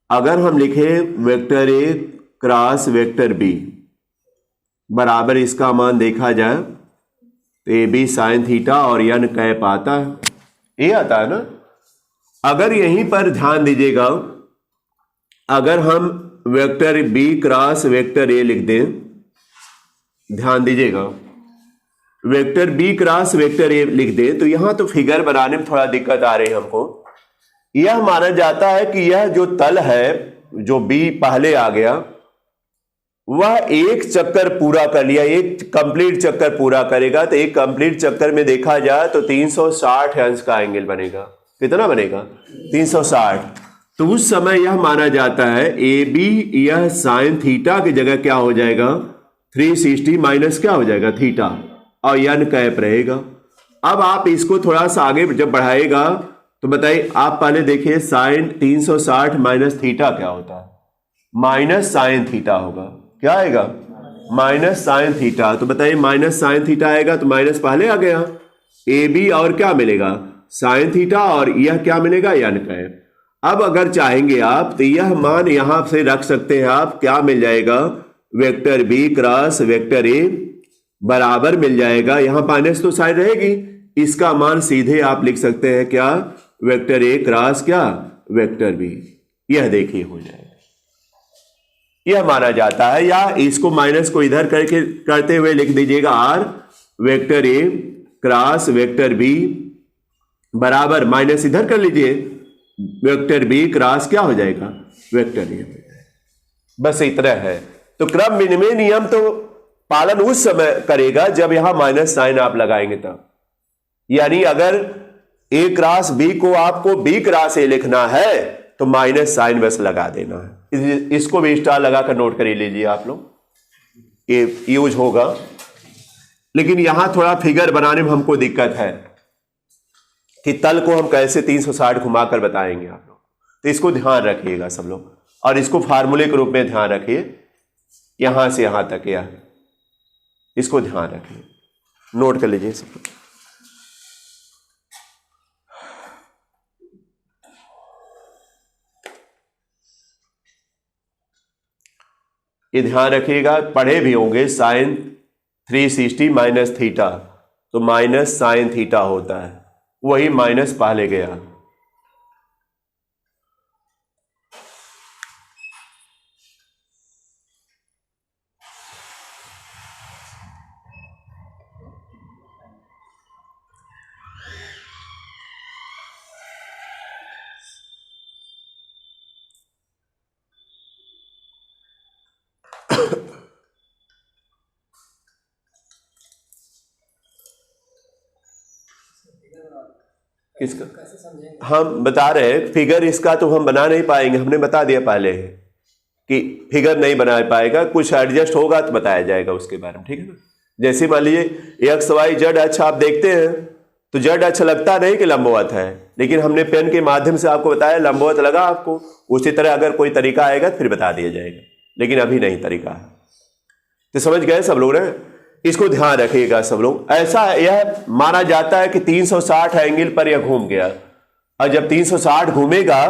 अगर हम लिखे vector A cross vector B बराबर, इसका मान देखा जाए तो ए बी साइन थीटा और यन कैप आता है, ये आता है ना। अगर यहीं पर ध्यान दीजिएगा, अगर हम vector B cross vector A लिख दें, ध्यान दीजिएगा, vector B cross vector A लिख दें, तो यहां तो फिगर बनाने में थोड़ा दिक्कत आ रही है हमको। यह माना जाता है कि यह जो तल है, जो बी पहले आ गया, वह एक चक्कर पूरा कर लिया, एक कंप्लीट चक्कर पूरा करेगा। तो एक कंप्लीट चक्कर में देखा जाए तो 360 अंश का एंगल बनेगा। कितना बनेगा? 360। तो उस समय यह माना जाता है ए बी, यह साइन थीटा की जगह क्या हो जाएगा, 360 माइनस क्या हो जाएगा, थीटा, और यन कैप रहेगा। अब आप इसको थोड़ा सा आगे जब बढ़ाएगा तो बताइए, आप पहले देखिए साइन 360 माइनस थीटा क्या होता है, माइनस साइन थीटा होगा। क्या आएगा? Minus sine theta. तो बताइए माइनस साइन थीटा आएगा तो माइनस पहले आ गया, ए बी और क्या मिलेगा, साइन थीटा, और यह क्या मिलेगा, यन कैप। अब अगर चाहेंगे आप तो यह मान यहां से रख सकते हैं आप, क्या मिल जाएगा, vector B cross vector A बराबर मिल जाएगा, यहां माइनस तो साइड रहेगी, इसका मान सीधे आप लिख सकते हैं क्या, वेक्टर ए क्रॉस क्या, वेक्टर बी। यह देखिए हो जाएगा, यह माना जाता है। या इसको माइनस को इधर करके करते हुए लिख दीजिएगा or vector A cross vector B बराबर, माइनस इधर कर लीजिए, वेक्टर बी क्रॉस क्या हो जाएगा, वेक्टर ए। बस इतना है। तो क्रम विनिमय नियम तो पालन उस समय करेगा जब यहां माइनस साइन आप लगाएंगे तब। यानी अगर ए क्रॉस बी को आपको बी क्रॉस ए लिखना है तो माइनस साइन बस लगा देना है। इसको भी स्टार लगाकर नोट कर लीजिए आप लोग, ये यूज होगा। लेकिन यहां थोड़ा फिगर बनाने में हमको दिक्कत है कि तल को हम कैसे 360 घुमाकर बताएंगे आप लोग, तो इसको ध्यान रखिएगा सब लोग, और इसको फार्मूले के रूप में ध्यान रखिए, यहां से यहां तक, यह इसको ध्यान रखिए, नोट कर लीजिए सब लोग। ये ध्यान रखिएगा, पढ़े भी होंगे साइन 360 माइनस थीटा, तो माइनस साइन थीटा होता है, वही माइनस पहले गया। किसका हम बता रहे हैं, फिगर इसका तो हम बना नहीं पाएंगे, हमने बता दिया पहले कि फिगर नहीं बना पाएगा, कुछ एडजस्ट होगा तो बताया जाएगा उसके बारे में, ठीक है ना। जैसे मान लीजिए एक्स वाई जेड अक्ष आप देखते हैं तो जेड अक्ष लगता नहीं कि लंबवत है, लेकिन हमने पेन के माध्यम से आपको बताया लंबवत लगा आपको। उसी तरह अगर कोई तरीका आएगा तो फिर बता दिया जाएगा, लेकिन अभी नहीं तरीका है। तो समझ गए सब लोग ना, इसको ध्यान रखिएगा सब लोग। ऐसा यह माना जाता है कि 360 एंगल पर यह घूम गया, और जब 360 घूमेगा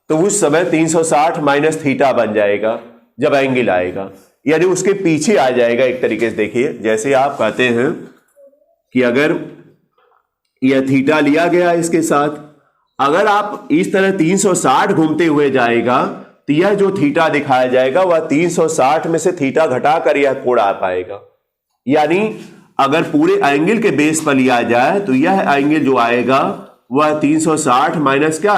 तो उस समय 360 माइनस थीटा बन जाएगा जब एंगल आएगा, यानी उसके पीछे आ जाएगा एक तरीके से। देखिए जैसे आप कहते हैं कि अगर यह थीटा लिया गया इसके साथ, अगर आप इस तरह 360 घूमते हुए जाएगा तो यह जो थीटा दिखाया जाएगा वह 360 में से थीटा घटाकर यह कोण आ पाएगा। यानी अगर पूरे एंगल के बेस पर लिया जाए तो यह एंगल जो आएगा वह 360 माइनस क्या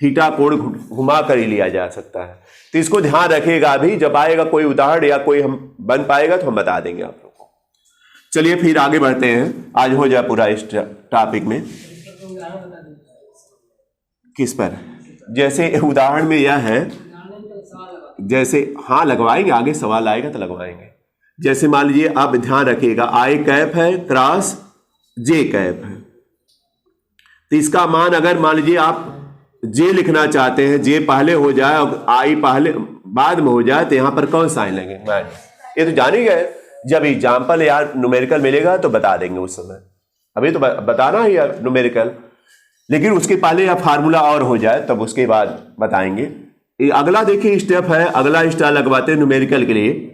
थीटा कोण घुमा कर ही लिया जा सकता है। तो इसको ध्यान रखिएगा, अभी जब आएगा कोई उदाहरण या कोई हम बन पाएगा तो हम बता देंगे आप लोग को। चलिए फिर आगे बढ़ते हैं, आज हो जाए पूरा इस टॉपिक में। किस पर? जैसे उदाहरण में यह है, जैसे हाँ लगवाएंगे, आगे सवाल आएगा तो लगवाएंगे। जैसे मान लीजिए आप ध्यान रखिएगा, आई कैप है क्रॉस जे कैप है, तो इसका मान अगर मान लीजिए आप जे लिखना चाहते हैं, जे पहले हो जाए और आई पहले बाद में हो जाए, तो यहां पर कौन साइन लगेगा? ये तो जान ही गए, जब एग्जाम्पल या न्यूमेरिकल मिलेगा तो बता देंगे उस समय, अभी तो बताना ही है न्यूमेरिकल, लेकिन उसके पहले या फार्मूला और हो जाए तब उसके बाद बताएंगे। अगला देखिए स्टेप है, अगला स्टार लगवाते हैं न्यूमेरिकल के लिए।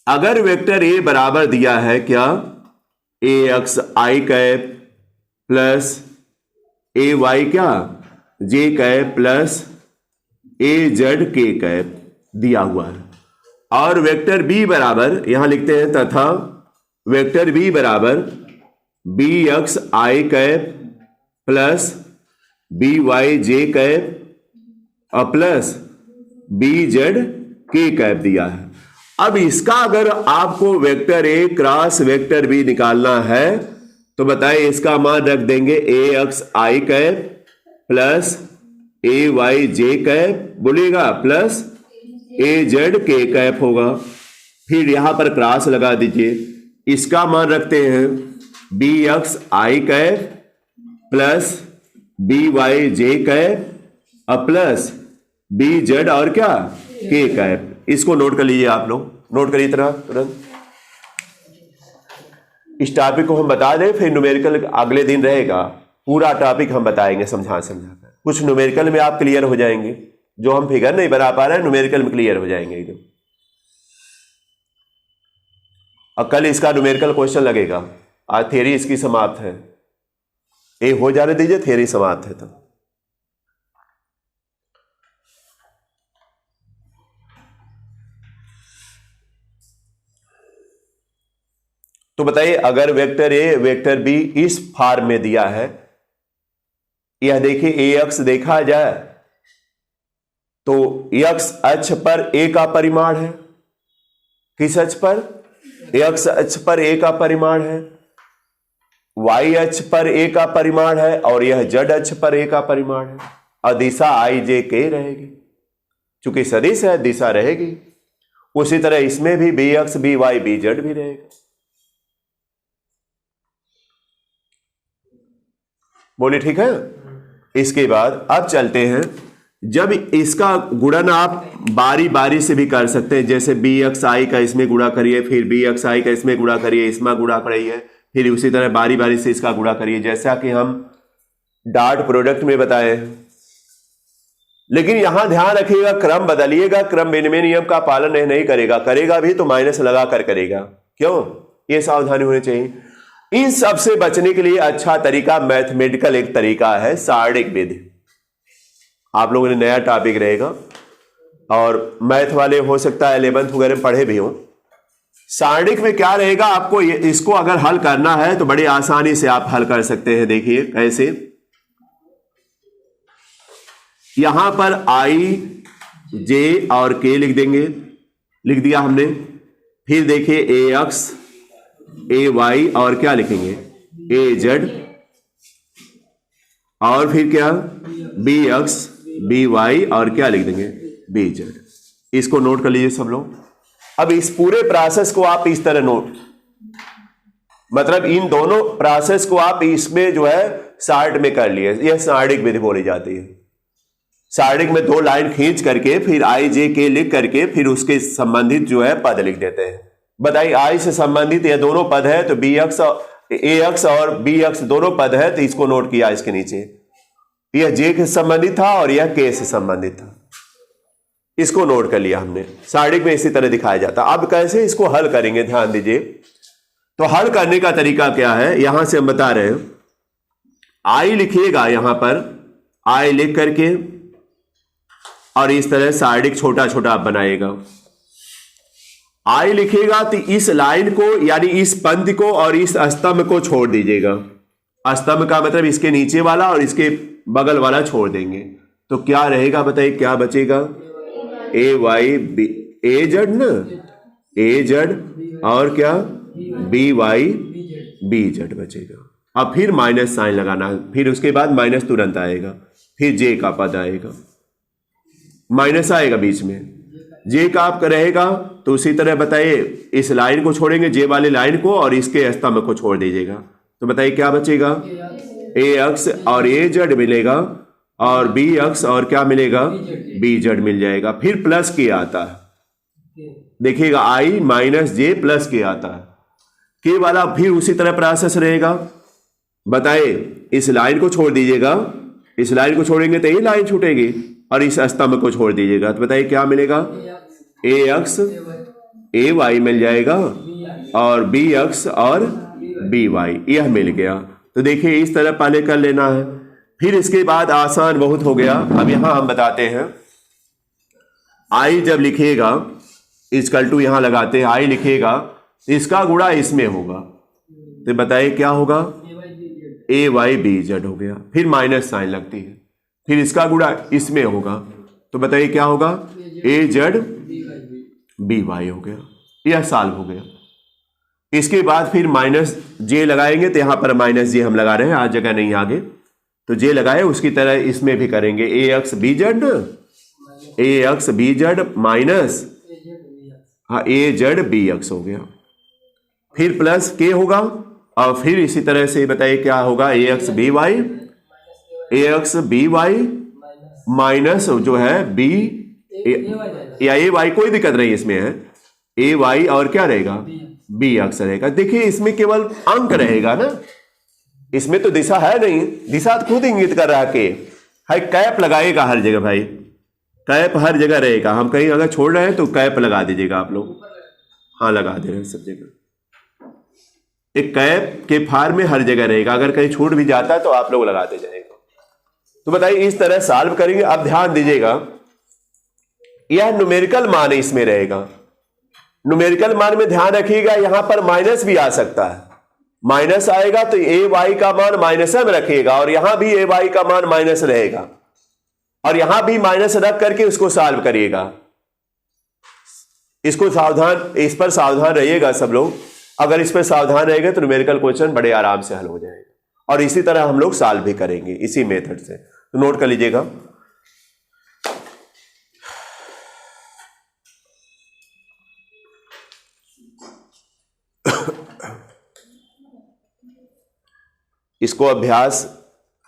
अगर वेक्टर ए बराबर दिया है क्या, ए X I cap plus A Y क्या जे cap plus A Z K cap दिया हुआ है, और वेक्टर बी बराबर यहां लिखते हैं तथा वेक्टर बी बराबर B X I cap plus B Y J cap और plus B Z K cap दिया है। अब इसका अगर आपको vector A cross vector B निकालना है तो बताइए इसका मान रख देंगे A X I cap plus A Y J cap बोलिएगा plus A Z K cap होगा। फिर यहां पर क्रॉस लगा दीजिए, इसका मान रखते हैं B X I cap plus B Y J cap और प्लस बी जेड और क्या के कैप। इसको नोट कर लीजिए, आप लोग नोट करिए तरह तुरंत। इस टॉपिक को हम बता दें, फिर न्यूमेरिकल अगले दिन रहेगा, पूरा टॉपिक हम बताएंगे समझा समझाकर। कुछ न्यूमेरिकल में आप क्लियर हो जाएंगे, जो हम फिगर नहीं बना पा रहे हैं न्यूमेरिकल में क्लियर हो जाएंगे एकदम। और कल इसका न्यूमेरिकल क्वेश्चन लगेगा, आज थ्योरी इसकी समाप्त है, ये हो जाने दीजिए, थ्योरी समाप्त है। तो बताइए अगर वेक्टर ए वेक्टर बी इस फॉर्म में दिया है, यह देखिए ए एक्स देखा जाए तो एक्स अक्ष पर ए का परिमाण है, किस अक्ष पर? एक्स अक्ष पर ए का परिमाण है, वाई अक्ष पर ए का परिमाण है, और यह जेड अक्ष पर ए का परिमाण है, और दिशा आई जे के रहेगी, चूंकि सदिश है दिशा रहेगी। उसी तरह इसमें भी B X B Y B Z भी रहेगा। बोले ठीक है। इसके बाद अब चलते हैं, जब इसका गुणन आप बारी बारी से भी कर सकते हैं, जैसे बी एक्स आई का इसमें गुणा करिए, फिर बी एक्स आई का इसमें गुणा करिए, इसमें गुणा करिए, फिर उसी तरह बारी बारी से इसका गुणा करिए, जैसा कि हम डॉट प्रोडक्ट में बताए हैं। लेकिन यहां ध्यान रखिएगा, क्रम बदलिएगा, क्रम विनिमय नियम का पालन नहीं करेगा, करेगा भी तो माइनस लगा कर करेगा। क्यों? ये सावधानी होनी चाहिए। इन सब से बचने के लिए अच्छा तरीका मैथमेटिकल एक तरीका है, सारणिक विधि। आप लोगों ने नया टॉपिक रहेगा और मैथ वाले हो सकता है 11th वगैरह में पढ़े भी हो। सारणिक में क्या रहेगा, आपको इसको अगर हल करना है तो बड़ी आसानी से आप हल कर सकते हैं। देखिए कैसे, यहां पर आई, जे और के लिख देंगे, लिख दिया हमने। फिर देखिए ए एक्स, ए वाई और क्या लिखेंगे, ए जेड, और फिर क्या बी एक्स, बी वाई और क्या लिख देंगे, बी जेड। इसको नोट कर लीजिए सब लोग। अब इस पूरे प्रोसेस को आप इस तरह नोट, मतलब इन दोनों प्रोसेस को आप इसमें जो है चार्ट में कर लिए। यह सारणिक विधि बोली जाती है। सारणिक में 2 लाइन खींच करके फिर आई जे के लिख करके फिर उसके संबंधित जो है पद लिख देते हैं। बताइए आई से संबंधित ये दोनों पद है तो बी एक्स, ए एक्स और बी एक्स दोनों पद है, तो इसको नोट किया इसके नीचे। यह जे के संबंधित था और यह के से संबंधित था, इसको नोट कर लिया हमने। सारणिक में इसी तरह दिखाया जाता। अब कैसे इसको हल करेंगे ध्यान दीजिए। तो हल करने का तरीका क्या है, यहां से हम बता रहे हैं। आई लिखिएगा यहां पर, आई लिख करके और इस तरह सारणिक छोटा छोटा आप बनाएगा। आई लिखिएगा तो इस लाइन को यानी इस पंक्ति को और इस स्तंभ को छोड़ दीजिएगा। स्तंभ का मतलब इसके नीचे वाला और इसके बगल वाला छोड़ देंगे। तो क्या रहेगा बताइए, क्या बचेगा, ए वाई बी, ए जेड ना, ए जेड और क्या बी वाई बी जेड बचेगा। अब फिर माइनस साइन लगाना है, फिर उसके बाद माइनस तुरंत आएगा, फिर जे का पद आएगा, माइनस आएगा बीच में, जे का आपका रहेगा। तो उसी तरह बताइए इस लाइन को छोड़ेंगे, जे वाली लाइन को, और इसके स्तंभ को छोड़ दीजिएगा। तो बताइए क्या बचेगा, ए एक्स और ए जेड मिलेगा और बी एक्स और क्या मिलेगा, बी जेड मिल जाएगा। फिर प्लस के आता है, देखिएगा आई माइनस जे प्लस के आता है, के वाला फिर उसी तरह प्रोसेस रहेगा। बताइए इस लाइन को छोड़ दीजिएगा, इस लाइन को छोड़ेंगे तो ये लाइन छूटेगी, और इस स्तंभ को छोड़ दीजिएगा तो बताइए क्या मिलेगा, ए एक्स ए वाई मिल जाएगा और बी एक्स और बी वाई, यह मिल गया। तो देखिए इस तरह पहले कर लेना है। फिर इसके बाद आसान बहुत हो गया। अब यहां हम बताते हैं, आई जब लिखिएगा इक्वल टू यहां लगाते हैं, आई लिखिएगा इसका गुणा इसमें होगा, तो बताइए क्या होगा, ए वाई बी जेड हो गया। फिर माइनस साइन लगती है, फिर इसका गुणा इसमें होगा, तो बताइए क्या होगा, ए जेड बी वाई हो गया। यह सॉल्व हो गया। इसके बाद फिर माइनस जे लगाएंगे, तो यहां पर माइनस जे हम लगा रहे हैं, आज जगह नहीं आगे, तो जे लगाए उसकी तरह इसमें भी करेंगे, ए एक्स बी जेड, ए एक्स बी जेड माइनस हाँ ए जेड बी एक्स हो गया। फिर प्लस के होगा और फिर इसी तरह से बताइए क्या होगा, ए एक्स बी वाई, ए एक्स बी वाई माइनस जो है बी या ए वाई, कोई दिक्कत नहीं इसमें है, ए वाई और क्या रहेगा, बी एक्स रहेगा। देखिए इसमें केवल अंक रहेगा ना, इसमें तो दिशा है नहीं, दिशा खुद इंगित कर रहा है है, कैप लगाएगा हर जगह भाई, कैप हर जगह रहेगा। हम कहीं अगर छोड़ रहे हैं तो कैप लगा दीजिएगा आप लोग, हाँ लगा दे रहे हैं सब जगह, एक कैप के फार में हर जगह रहेगा, अगर कहीं छूट भी जाता है तो आप लोग लगाते जाएगा। तो बताइए इस तरह सॉल्व करेंगे। अब ध्यान दीजिएगा, यह न्यूमेरिकल मान इसमें रहेगा। न्यूमेरिकल मान में ध्यान रखिएगा, यहां पर माइनस भी आ सकता है, माइनस आएगा तो ए वाई का मान माइनस में रखिएगा, और यहां भी ए वाई का मान माइनस रहेगा, और यहां भी माइनस रख करके उसको सॉल्व करिएगा। इसको सावधान, इस पर सावधान रहिएगा सब लोग। अगर इस पर सावधान रहेंगे तो न्यूमेरिकल क्वेश्चन बड़े आराम से हल हो जाएगा, और इसी तरह हम लोग सॉल्व भी करेंगे इसी मेथड से। तो नोट कर लीजिएगा। इसको अभ्यास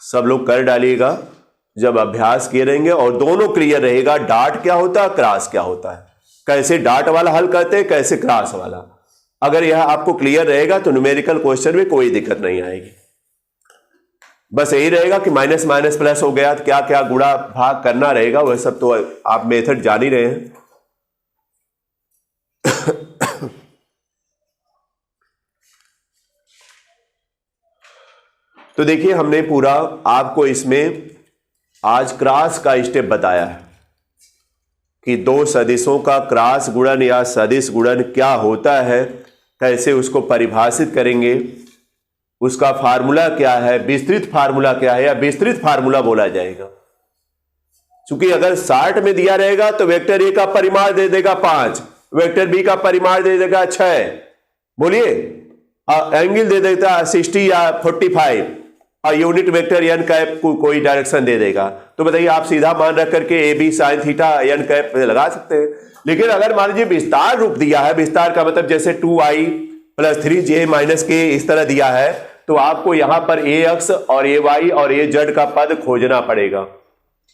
सब लोग कर डालिएगा। जब अभ्यास किए रहेंगे और दोनों क्लियर रहेगा, डॉट क्या होता है, क्रॉस क्या होता है, कैसे डॉट वाला हल करते हैं, कैसे क्रॉस वाला, अगर यह आपको क्लियर रहेगा तो न्यूमेरिकल क्वेश्चन में कोई दिक्कत नहीं आएगी। बस यही रहेगा कि माइनस माइनस प्लस हो गया, तो क्या क्या गुणा भाग करना रहेगा, वह सब तो आप मेथड जान ही रहे हैं। तो देखिए हमने पूरा आपको इसमें आज क्रॉस का स्टेप बताया है कि दो सदिशों का क्रॉस गुणन या सदिश गुणन क्या होता है, कैसे उसको परिभाषित करेंगे, उसका फार्मूला क्या है, विस्तृत फार्मूला क्या है या विस्तृत फार्मूला बोला जाएगा। क्योंकि अगर शार्ट में दिया रहेगा तो वेक्टर ए का परिमाण दे देगा 5, वेक्टर बी का परिमाण दे देगा 6, बोलिए, एंगल दे देता 60 या 45 और यूनिट वेक्टर एन कैप को कोई डायरेक्शन दे देगा। तो बताइए आप सीधा मान रख करके A B sine theta N cap लगा सकते हैं। लेकिन अगर मान लीजिए विस्तार रूप दिया है, विस्तार का मतलब जैसे 2i + 3j - k इस तरह दिया है, तो आपको यहां पर ए अक्ष और ए वाई और ए जेड का पद खोजना पड़ेगा।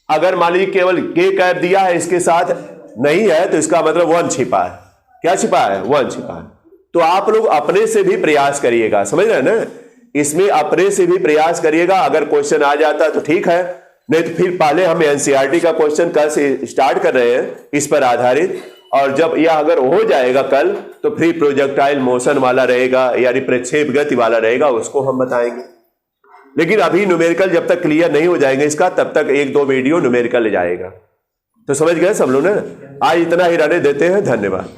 अगर मान लीजिए केवल k कैप दिया है, इसके साथ नहीं है, तो इसका मतलब 1 छिपा है। क्या छिपा है? 1 छिपा है। तो आप लोग अपने से भी प्रयास करिएगा, समझ रहे हैं ना, इसमें अपने से भी प्रयास करिएगा। अगर क्वेश्चन आ जाता तो ठीक है, नहीं तो फिर पहले हम एनसीईआरटी का क्वेश्चन कल से स्टार्ट कर रहे हैं इस पर आधारित, और जब यह अगर हो जाएगा कल तो फिर प्रोजेक्टाइल मोशन वाला रहेगा यानी प्रक्षेप गति वाला रहेगा, उसको हम बताएंगे। लेकिन अभी न्यूमेरिकल जब तक क्लियर नहीं हो जाएंगे इसका, तब तक 1-2 वीडियो न्यूमेरिकल ले जाएगा। तो समझ गए सब लोग ना? आज इतना ही रहने देते हैं, धन्यवाद।